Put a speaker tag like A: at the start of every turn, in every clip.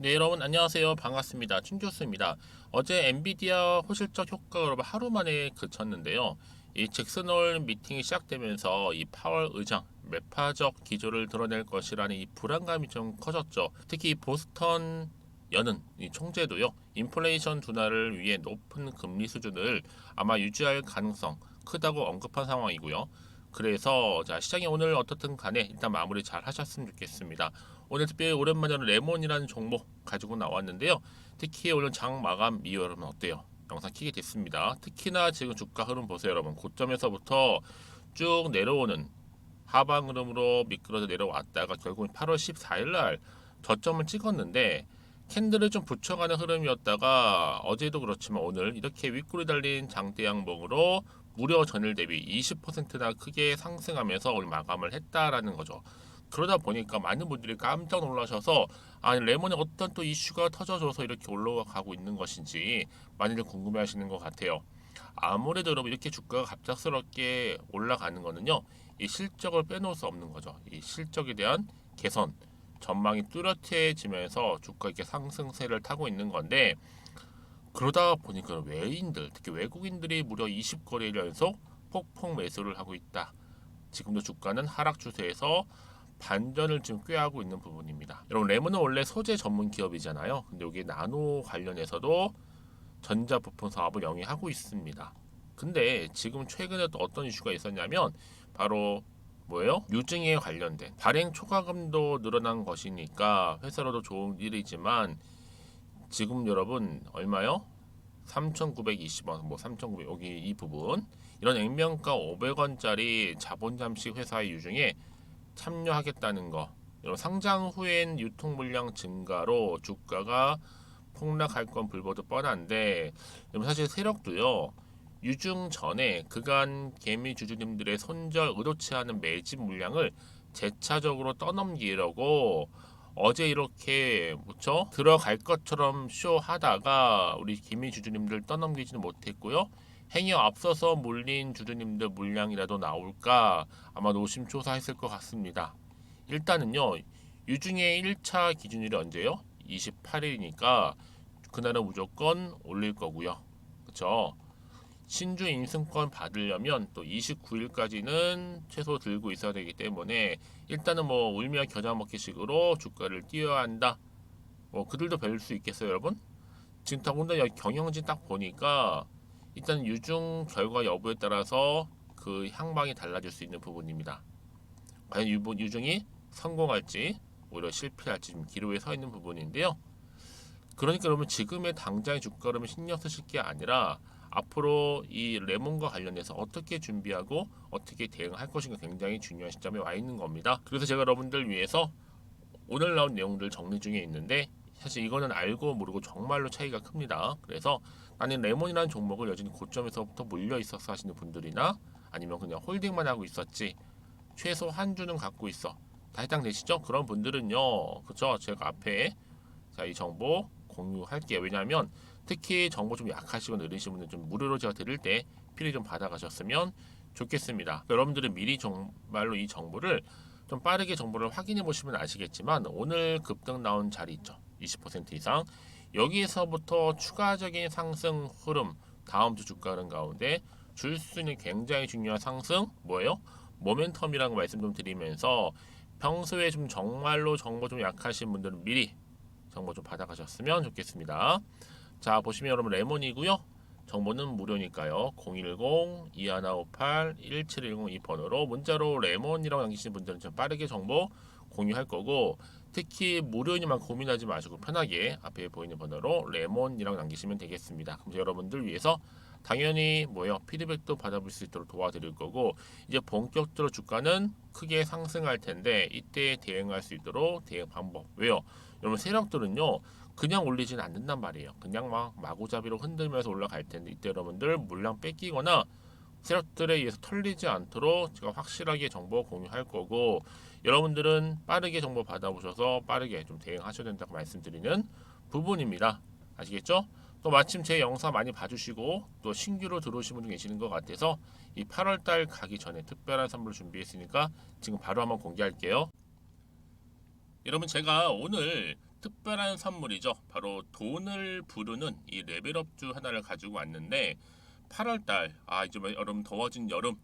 A: 네, 여러분 안녕하세요. 반갑습니다. 춘교수입니다. 어제 엔비디아 호실적 효과가 여러분 하루 만에 그쳤는데요. 이 잭슨홀 미팅이 시작되면서 이 파월 의장 매파적 기조를 드러낼 것이라는 이 불안감이 좀 커졌죠. 특히 이 보스턴 여는 이 총재도요. 인플레이션 둔화를 위해 높은 금리 수준을 아마 유지할 가능성 크다고 언급한 상황이고요. 그래서 자, 시장이 오늘 어떻든 간에 일단 마무리 잘 하셨으면 좋겠습니다. 오늘 특별히 오랜만에 레몬이라는 종목 가지고 나왔는데요. 특히 오늘 장 마감 이후 여러분 어때요? 영상 키게 됐습니다. 특히나 지금 주가 흐름 보세요, 여러분. 고점에서부터 쭉 내려오는 하방 흐름으로 미끄러져 내려왔다가 결국 8월 14일 날 저점을 찍었는데 캔들을 좀 붙여가는 흐름이었다가 어제도 그렇지만 오늘 이렇게 윗골이 달린 장대 양봉으로 무려 전일 대비 20%나 크게 상승하면서 오늘 마감을 했다라는 거죠. 그러다 보니까 많은 분들이 깜짝 놀라셔서 아니 레몬에 어떤 또 이슈가 터져줘서 이렇게 올라가고 있는 것인지 많이들 궁금해하시는 것 같아요. 아무래도 여러분 이렇게 주가가 갑작스럽게 올라가는 거는요, 이 실적을 빼놓을 수 없는 거죠. 이 실적에 대한 개선 전망이 뚜렷해지면서 주가 이렇게 상승세를 타고 있는 건데, 그러다 보니까 외인들, 특히 외국인들이 무려 20거래일 연속 폭풍 매수를 하고 있다. 지금도 주가는 하락 추세에서 반전을 지금 꾀하고 있는 부분입니다. 여러분 레몬은 원래 소재 전문 기업이잖아요. 근데 여기 나노 관련해서도 전자부품 사업을 영위하고 있습니다. 근데 지금 최근에 또 어떤 이슈가 있었냐면 바로 뭐예요? 유증에 관련된 발행 초과금도 늘어난 것이니까 회사로도 좋은 일이지만 지금 여러분 얼마요? 3,920원, 뭐 3,900, 여기 이 부분 이런 액면가 500원짜리 자본 잠식 회사의 유증에 참여하겠다는 거. 이런 상장 후엔 유통 물량 증가로 주가가 폭락할 건 불보듯 뻔한데 사실 세력도요. 유증 전에 그간 개미 주주님들의 손절 의도치 않은 매집 물량을 재차적으로 떠넘기려고 어제 이렇게 무쳐 들어갈 것처럼 쇼하다가 우리 개미 주주님들 떠넘기지는 못했고요. 행여 앞서서 몰린 주주님들 물량이라도 나올까 아마 노심초사했을 것 같습니다. 일단은요. 유중의 1차 기준일이 언제요? 28일이니까 그날은 무조건 올릴 거고요. 그쵸? 신주 인승권 받으려면 또 29일까지는 최소 들고 있어야 되기 때문에 일단은 뭐 울며 겨자 먹기식으로 주가를 띄워야 한다. 뭐 그들도 뵐 수 있겠어요, 여러분? 지금 더군다나 경영진 딱 보니까 일단 유중 결과 여부에 따라서 그 향방이 달라질 수 있는 부분입니다. 과연 유중이 성공할지 오히려 실패할지 좀 기로에 서 있는 부분인데요. 그러니까 여러분 지금의 당장의 주가 흐름을 신경 쓰실 게 아니라 앞으로 이 레몬과 관련해서 어떻게 준비하고 어떻게 대응할 것인가 굉장히 중요한 시점에 와 있는 겁니다. 그래서 제가 여러분들 위해서 오늘 나온 내용들 정리 중에 있는데 사실 이거는 알고 모르고 정말로 차이가 큽니다. 그래서 나는 레몬이라는 종목을 여전히 고점에서부터 몰려 있었어 하시는 분들이나 아니면 그냥 홀딩만 하고 있었지 최소 한 주는 갖고 있어 다 해당되시죠? 그런 분들은요, 그쵸? 제가 앞에 자, 이 정보 공유할게요. 왜냐하면 특히 정보 좀 약하시고 느리신 분들 좀 무료로 제가 드릴 때 필히 좀 받아가셨으면 좋겠습니다. 여러분들은 미리 정말로 이 정보를 좀 빠르게 정보를 확인해 보시면 아시겠지만 오늘 급등 나온 자리 있죠. 20% 이상 여기에서부터 추가적인 상승 흐름 다음 주 주가 흐름 가운데 줄 수 있는 굉장히 중요한 상승 뭐예요? 모멘텀이라는 말씀 좀 드리면서 평소에 좀 정말로 정보 좀 약하신 분들은 미리 정보 좀 받아가셨으면 좋겠습니다. 자, 보시면 여러분 레몬이고요. 정보는 무료니까요. 010-2158-1710 이 번호로 문자로 레몬이라고 남기시는 분들은 좀 빠르게 정보 공유할 거고 특히 무료이니만 고민하지 마시고 편하게 앞에 보이는 번호로 레몬이라고 남기시면 되겠습니다. 그럼 여러분들 위해서 당연히 뭐요 피드백도 받아볼 수 있도록 도와드릴 거고 이제 본격적으로 주가는 크게 상승할 텐데 이때 대응할 수 있도록 대응 방법 왜요? 여러분 세력들은요 그냥 올리지는 않는단 말이에요. 그냥 막 마구잡이로 흔들면서 올라갈 텐데 이때 여러분들 물량 뺏기거나 세력들에 의해서 털리지 않도록 제가 확실하게 정보 공유할 거고 여러분들은 빠르게 정보 받아보셔서 빠르게 좀 대응하셔야 된다고 말씀드리는 부분입니다. 아시겠죠? 또 마침 제 영상 많이 봐주시고 또 신규로 들어오신 분이 계시는 것 같아서 이 8월달 가기 전에 특별한 선물 준비했으니까 지금 바로 한번 공개할게요. 여러분 제가 오늘 특별한 선물이죠. 바로 돈을 부르는 이 레벨업주 하나를 가지고 왔는데 8월달 이제 여러분 더워진 여름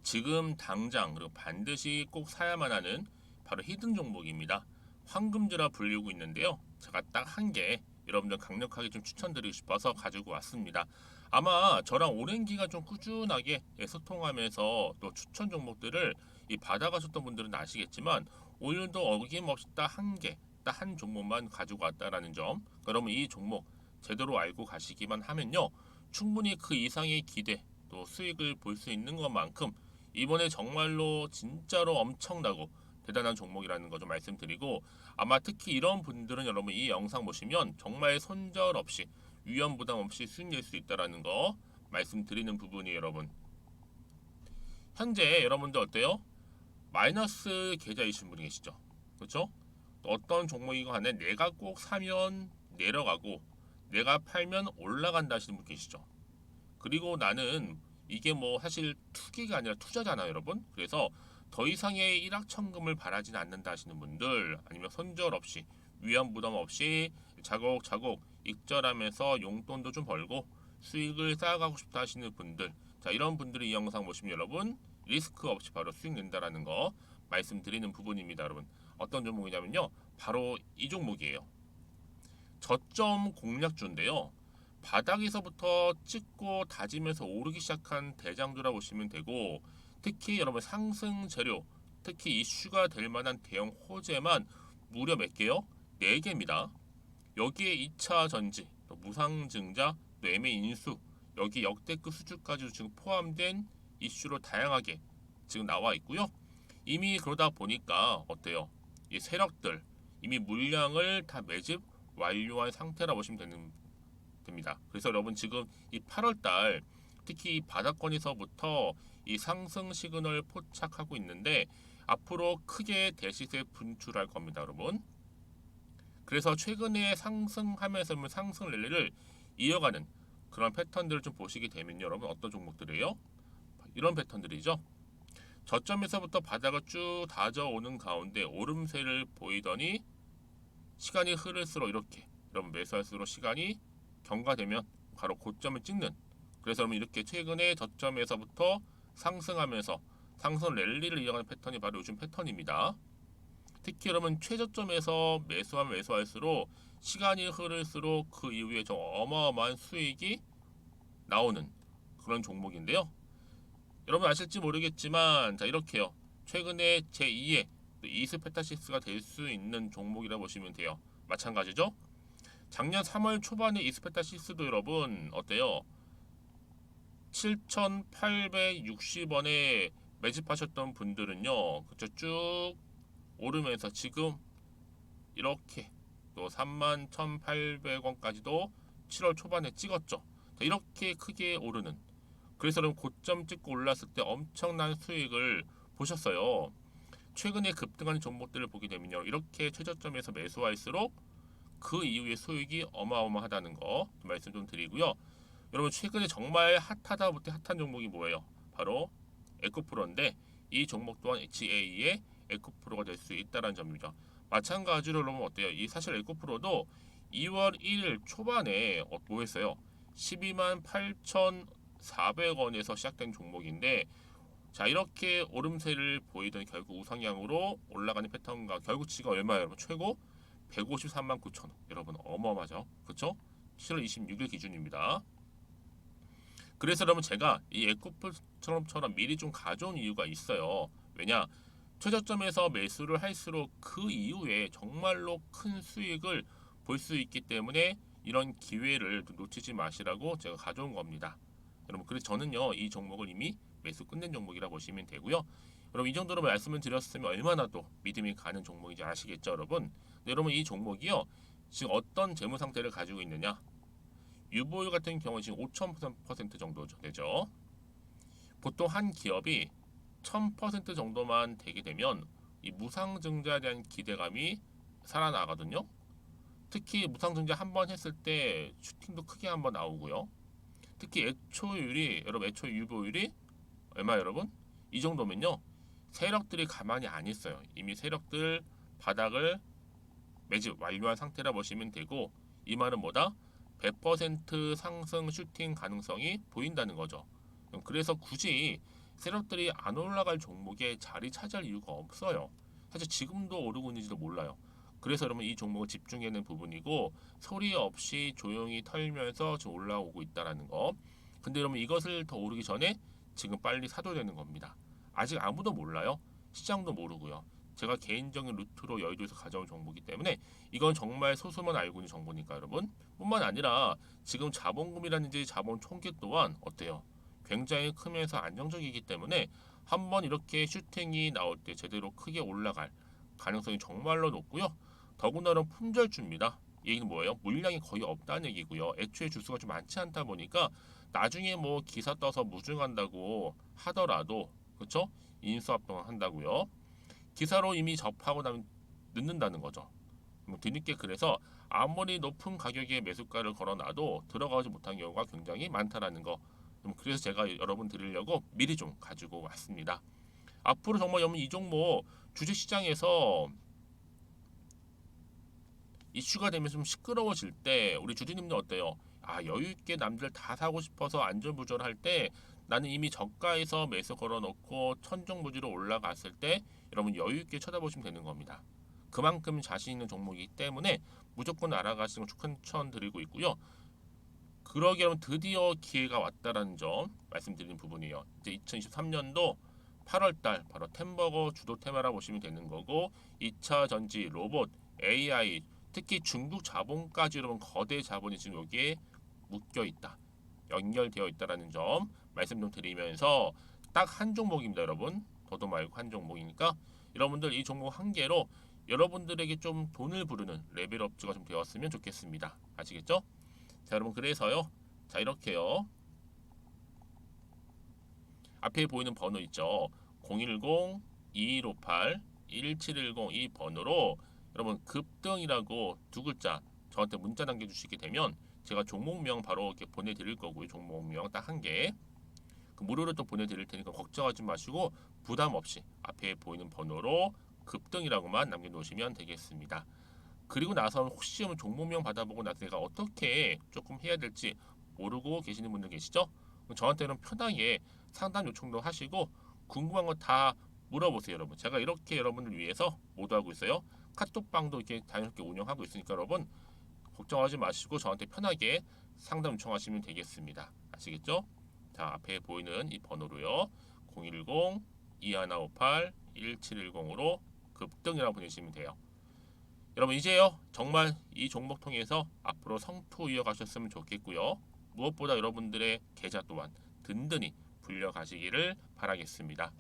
A: 지금 당장 그리고 반드시 꼭 사야만 하는 바로 히든 종목입니다. 황금주라 불리고 있는데요. 제가 딱 한 개 여러분들 강력하게 좀 추천드리고 싶어서 가지고 왔습니다. 아마 저랑 오랜 기간 좀 꾸준하게 소통하면서 또 추천 종목들을 받아가셨던 분들은 아시겠지만 오늘도 어김없이 딱 한 개, 딱 한 종목만 가지고 왔다라는 점. 그러면 이 종목 제대로 알고 가시기만 하면요. 충분히 그 이상의 기대 또 수익을 볼 수 있는 것만큼 이번에 정말로 진짜로 엄청나고 대단한 종목이라는 거 좀 말씀드리고 아마 특히 이런 분들은 여러분 이 영상 보시면 정말 손절 없이 위험 부담 없이 수익 낼 수 있다라는 거 말씀드리는 부분이 여러분 현재 여러분들 어때요? 마이너스 계좌이신 분이 계시죠? 그렇죠? 어떤 종목이건 간에 내가 꼭 사면 내려가고 내가 팔면 올라간다 하시는 분 계시죠? 그리고 나는 이게 뭐 사실 투기가 아니라 투자잖아요, 여러분. 그래서 더 이상의 일확천금을 바라진 않는다 하시는 분들 아니면 손절 없이 위험 부담 없이 자곡자곡 익절하면서 용돈도 좀 벌고 수익을 쌓아가고 싶다 하시는 분들 자 이런 분들이 이 영상 보시면 여러분 리스크 없이 바로 수익 낸다라는 거 말씀드리는 부분입니다, 여러분. 어떤 종목이냐면요. 바로 이 종목이에요. 저점 공략주인데요. 바닥에서부터 찍고 다지면서 오르기 시작한 대장주라 보시면 되고 특히 여러분 상승 재료 특히 이슈가 될 만한 대형 호재만 무려 몇 개요? 4개입니다. 여기에 2차 전지, 또 무상증자, 또 매매 인수 여기 역대급 수주까지 지금 포함된 이슈로 다양하게 지금 나와 있고요. 이미 그러다 보니까 어때요? 이 세력들 이미 물량을 다 매집 완료한 상태라 보시면 됩니다. 그래서 여러분 지금 이 8월달 특히 이 바닥권에서부터 이 상승 시그널 포착하고 있는데 앞으로 크게 대시세 분출할 겁니다, 여러분. 그래서 최근에 상승하면서 상승 랠리를 이어가는 그런 패턴들을 좀 보시게 되면 여러분 어떤 종목들이에요? 이런 패턴들이죠. 저점에서부터 바닥을 쭉 다져오는 가운데 오름세를 보이더니 시간이 흐를수록 이렇게 여러분 매수할수록 시간이 경과되면 바로 고점을 찍는 그래서 여러분 이렇게 최근에 저점에서부터 상승하면서 상승 랠리를 이어가는 패턴이 바로 요즘 패턴입니다. 특히 여러분 최저점에서 매수하면 매수할수록 시간이 흐를수록 그 이후에 좀 어마어마한 수익이 나오는 그런 종목인데요. 여러분 아실지 모르겠지만 자 이렇게요. 최근에 제2의 이스페타시스가 될 수 있는 종목이라 보시면 돼요. 마찬가지죠. 작년 3월 초반에 이스페타시스도 여러분 어때요? 7,860원에 매집하셨던 분들은요. 그쵸 쭉 오르면서 지금 이렇게 또 31,800원까지도 7월 초반에 찍었죠. 이렇게 크게 오르는 그래서 여러분 고점 찍고 올랐을 때 엄청난 수익을 보셨어요. 최근에 급등하는 종목들을 보게 되면요. 이렇게 최저점에서 매수할수록 그 이후에 수익이 어마어마하다는 거 말씀 좀 드리고요. 여러분 최근에 정말 핫하다 못해 핫한 종목이 뭐예요? 바로 에코프로인데 이 종목 또한 HA의 에코프로가 될 수 있다는 점이죠. 마찬가지로 여러분 어때요? 이 사실 에코프로도 2월 1일 초반에 뭐 했어요? 12만 8,400원에서 시작된 종목인데 자 이렇게 오름세를 보이던 결국 우상향으로 올라가는 패턴과 결국 지가 얼마예요 여러분? 최고 153만 9천 원 여러분 어마어마하죠 그쵸? 7월 26일 기준입니다. 그래서 여러분 제가 이 에코프처럼 미리 좀 가져온 이유가 있어요. 왜냐 최저점에서 매수를 할수록 그 이후에 정말로 큰 수익을 볼 수 있기 때문에 이런 기회를 놓치지 마시라고 제가 가져온 겁니다. 여러분 그래서 저는요 이 종목을 이미 매수 끝낸 종목이라 보시면 되고요. 여러분 이 정도로 말씀을 드렸으면 얼마나 또 믿음이 가는 종목인지 아시겠죠, 여러분? 여러분 이 종목이요 지금 어떤 재무 상태를 가지고 있느냐? 유보율 같은 경우 지금 5,000% 정도 되죠. 보통 한 기업이 1,000% 정도만 되게 되면 이 무상증자에 대한 기대감이 살아나거든요. 특히 무상증자 한 번 했을 때 슈팅도 크게 한번 나오고요. 특히 애초율이 여러분 애초 유보율이 얼마 여러분? 이 정도면요. 세력들이 가만히 안 있어요. 이미 세력들 바닥을 매집 완료한 상태라 보시면 되고, 이 말은 뭐다? 100% 상승 슈팅 가능성이 보인다는 거죠. 그래서 굳이 셋업들이 안 올라갈 종목에 자리 차지할 이유가 없어요. 사실 지금도 오르고 있는지도 몰라요. 그래서 여러분 이 종목을 집중해야 하는 부분이고, 소리 없이 조용히 털면서 지금 올라오고 있다라는 거. 근데 여러분 이것을 더 오르기 전에 지금 빨리 사둬야 되는 겁니다. 아직 아무도 몰라요. 시장도 모르고요. 제가 개인적인 루트로 여의도에서 가져온 정보이기 때문에 이건 정말 소수만 알고 있는 정보니까 여러분. 뿐만 아니라 지금 자본금이라든지 자본 총계 또한 어때요? 굉장히 크면서 안정적이기 때문에 한번 이렇게 슈팅이 나올 때 제대로 크게 올라갈 가능성이 정말로 높고요. 더군다나 품절주입니다. 이 얘기는 뭐예요? 물량이 거의 없다는 얘기고요. 애초에 주수가 좀 많지 않다 보니까 나중에 뭐 기사 떠서 무증한다고 하더라도, 그렇죠? 인수합병 한다고요. 기사로 이미 접하고 나면 늦는다는 거죠. 뭐 뒤늦게, 그래서 아무리 높은 가격에 매수가를 걸어놔도 들어가지 못한 경우가 굉장히 많다라는 거. 그래서 제가 여러분 드리려고 미리 좀 가지고 왔습니다. 앞으로 정말 여러분 이 종목 주식시장에서 이슈가 되면 좀 시끄러워질 때 우리 주주님들 어때요? 아, 여유 있게 남들 다 사고 싶어서 안전부절할 때 나는 이미 저가에서 매수 걸어놓고 천정부지로 올라갔을 때 여러분 여유 있게 쳐다보시면 되는 겁니다. 그만큼 자신 있는 종목이기 때문에 무조건 알아가시는 걸 추천드리고 있고요. 그러기 여러분 드디어 기회가 왔다라는 점 말씀드리는 부분이에요. 이제 2023년도 8월달 바로 템버거 주도 테마라 보시면 되는 거고, 2차 전지, 로봇, AI, 특히 중국 자본까지 여러분 거대 자본이 지금 여기에 묶여 있다, 연결되어 있다라는 점 말씀 좀 드리면서 딱 한 종목입니다, 여러분. 더도 말고 한 종목이니까 여러분들 이 종목 한 개로 여러분들에게 좀 돈을 부르는 레벨업주가 좀 되었으면 좋겠습니다. 아시겠죠? 자, 여러분 그래서요. 자, 이렇게요. 앞에 보이는 번호 있죠. 010-2158-1710 이 번호로 여러분 급등이라고 두 글자 저한테 문자 남겨주시게 되면 제가 종목명 바로 이렇게 보내드릴 거고요. 종목명 딱 한 개. 그 무료로 또 보내드릴 테니까 걱정하지 마시고 부담 없이 앞에 보이는 번호로 급등이라고만 남겨놓으시면 되겠습니다. 그리고 나서 혹시 종목명 받아보고 나서 내가 어떻게 조금 해야 될지 모르고 계시는 분들 계시죠? 저한테는 편하게 상담 요청도 하시고 궁금한 거 다 물어보세요, 여러분. 제가 이렇게 여러분을 위해서 모두하고 있어요. 카톡방도 이렇게 자연스럽게 운영하고 있으니까 여러분 걱정하지 마시고 저한테 편하게 상담 요청하시면 되겠습니다. 아시겠죠? 자, 앞에 보이는 이 번호로요. 010-2158-1710으로 급등이라고 보내시면 돼요. 여러분 이제요 정말 이 종목 통해서 앞으로 성투 이어가셨으면 좋겠고요. 무엇보다 여러분들의 계좌 또한 든든히 불려가시기를 바라겠습니다.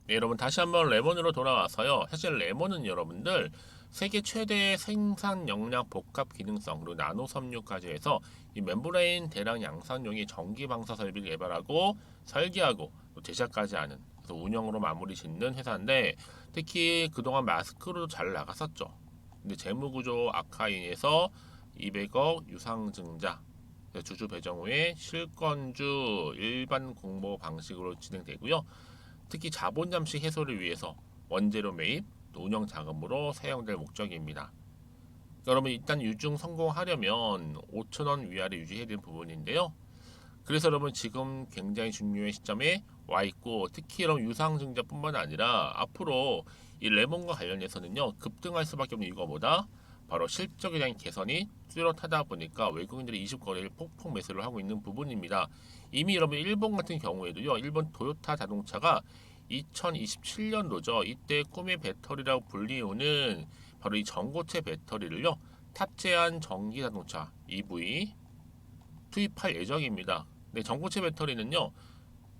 A: 네, 여러분 다시 한번 레몬으로 돌아와서요. 사실 레몬은 여러분들 세계 최대 생산 역량 복합 기능성 그리고 나노 섬유까지 해서 이 멤브레인 대량 양산용의 전기 방사 설비를 개발하고 설계하고 또 제작까지 하는, 그래서 운영으로 마무리 짓는 회사인데 특히 그동안 마스크로도 잘 나갔었죠. 근데 재무구조 악화 인해서 200억 유상증자 주주 배정 후에 실권주 일반 공모 방식으로 진행되고요. 특히 자본 잠식 해소를 위해서 원재료 매입, 또 운영 자금으로 사용될 목적입니다. 여러분 일단 유증 성공하려면 5,000원 위아래 유지해야 되는 부분인데요. 그래서 여러분 지금 굉장히 중요한 시점에 와 있고, 특히 여러분 유상증자뿐만 아니라 앞으로 이 레몬과 관련해서는요 급등할 수밖에 없는 이유가 뭐다? 바로 실적에 대한 개선이 뚜렷하다 보니까 외국인들이 20거래를 폭풍 매수를 하고 있는 부분입니다. 이미 여러분 일본 같은 경우에도요, 일본 토요타 자동차가 2027년도죠. 이때 꿈의 배터리라고 불리우는 바로 이 전고체 배터리를요 탑재한 전기 자동차 EV 투입할 예정입니다. 네, 전고체 배터리는요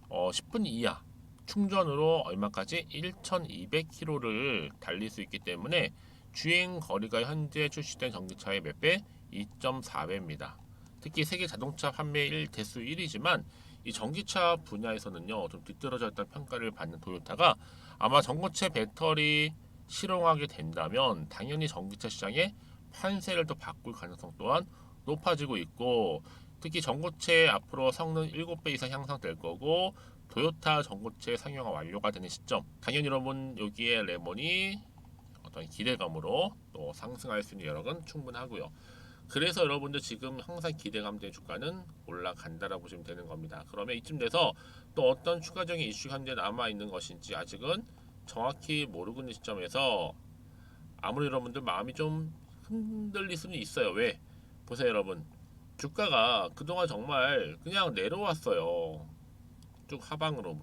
A: 10분 이하 충전으로 얼마까지 1200km를 달릴 수 있기 때문에 주행 거리가 현재 출시된 전기차의 몇 배? 2.4배입니다. 특히 세계 자동차 판매 대수 1위지만 이 전기차 분야에서는요 좀 뒤떨어져 있다는 평가를 받는 토요타가 아마 전고체 배터리 실용하게 된다면 당연히 전기차 시장에 판세를 또 바꿀 가능성 또한 높아지고 있고, 특히 전고체 앞으로 성능 7배 이상 향상될 거고 토요타 전고체 상용화 완료가 되는 시점, 당연히 여러분 여기에 레몬이 어떤 기대감으로 또 상승할 수 있는 여력은 충분하고요. 그래서 여러분들 지금 항상 기대감된 주가는 올라간다라고 보시면 되는 겁니다. 그러면 이쯤 돼서 또 어떤 추가적인 이슈가 현재 남아 있는 것인지 아직은 정확히 모르고 있는 시점에서 아무리 여러분들 마음이 좀 흔들릴 수는 있어요. 왜? 보세요, 여러분. 주가가 그동안 정말 그냥 내려왔어요. 쭉 하방으로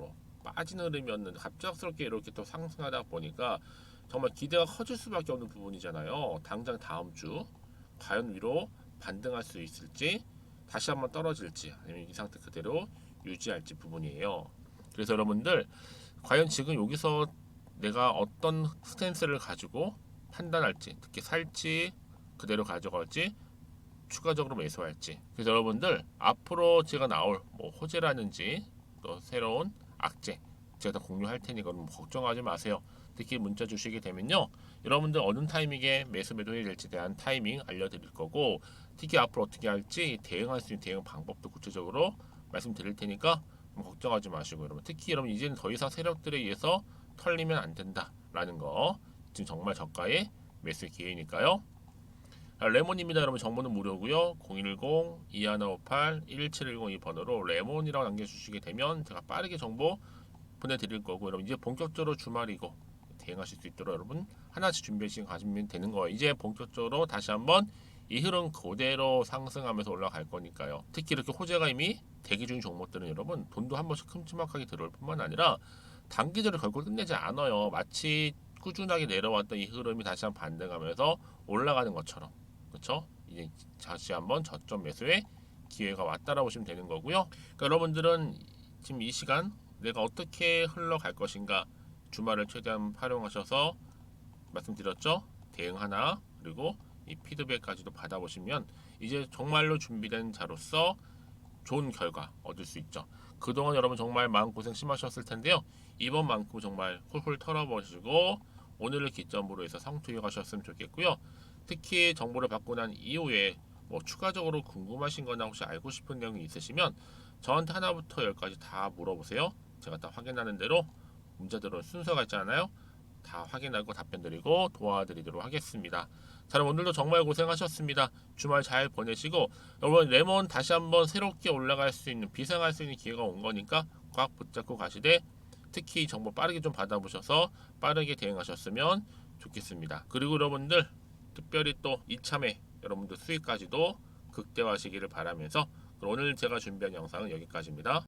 A: 빠지는 흐름이었는데 갑작스럽게 이렇게 또 상승하다 보니까 정말 기대가 커질 수밖에 없는 부분이잖아요. 당장 다음 주 과연 위로 반등할 수 있을지, 다시 한번 떨어질지, 아니면 이 상태 그대로 유지할지 부분이에요. 그래서 여러분들 과연 지금 여기서 내가 어떤 스탠스를 가지고 판단할지, 특히 살지, 그대로 가져갈지, 추가적으로 매수할지. 그래서 여러분들 앞으로 제가 나올 뭐 호재라든지 또 새로운 악재 제가 다 공유할 테니까 뭐 걱정하지 마세요. 특히 문자 주시게 되면요, 여러분들 어느 타이밍에 매수 매도해야 될지 대한 타이밍 알려드릴 거고, 특히 앞으로 어떻게 할지 대응할 수 있는 대응 방법도 구체적으로 말씀드릴 테니까 뭐 걱정하지 마시고, 여러분 특히 여러분 이제는 더 이상 세력들에 의해서 털리면 안 된다라는 거, 지금 정말 저가의 매수 기회니까요. 레몬입니다. 여러분 정보는 무료고요. 010-2158-1710 이 번호로 레몬이라고 남겨주시게 되면 제가 빠르게 정보 보내드릴 거고, 여러분 이제 본격적으로 주말이고 대응하실 수 있도록 여러분 하나씩 준비해서 가시면 되는 거예요. 이제 본격적으로 다시 한번 이 흐름 그대로 상승하면서 올라갈 거니까요. 특히 이렇게 호재가 이미 대기 중인 종목들은 여러분 돈도 한 번씩 큼지막하게 들어올 뿐만 아니라 단기적으로 결국 끝내지 않아요. 마치 꾸준하게 내려왔던 이 흐름이 다시 한번 반등하면서 올라가는 것처럼, 그렇죠? 이제 다시 한번 저점 매수의 기회가 왔다라고 보시면 되는 거고요. 그러니까 여러분들은 지금 이 시간 내가 어떻게 흘러갈 것인가, 주말을 최대한 활용하셔서 말씀드렸죠? 대응 하나, 그리고 이 피드백까지도 받아보시면 이제 정말로 준비된 자로서 좋은 결과 얻을 수 있죠. 그동안 여러분 정말 마음고생 심하셨을 텐데요. 이번만큼 정말 훌훌 털어버리시고 오늘을 기점으로 해서 성투해 가셨으면 좋겠고요. 특히 정보를 받고 난 이후에 뭐 추가적으로 궁금하신 거나 혹시 알고 싶은 내용이 있으시면 저한테 하나부터 열까지 다 물어보세요. 제가 다 확인하는 대로 문자 들어온 순서가 있잖아요. 다 확인하고 답변 드리고 도와드리도록 하겠습니다. 자, 그럼 오늘도 정말 고생하셨습니다. 주말 잘 보내시고, 여러분 레몬 다시 한번 새롭게 올라갈 수 있는, 비상할 수 있는 기회가 온 거니까 꽉 붙잡고 가시되, 특히 정보 빠르게 좀 받아보셔서 빠르게 대응하셨으면 좋겠습니다. 그리고 여러분들 특별히 또 이참에 여러분들 수익까지도 극대화하시기를 바라면서, 오늘 제가 준비한 영상은 여기까지입니다.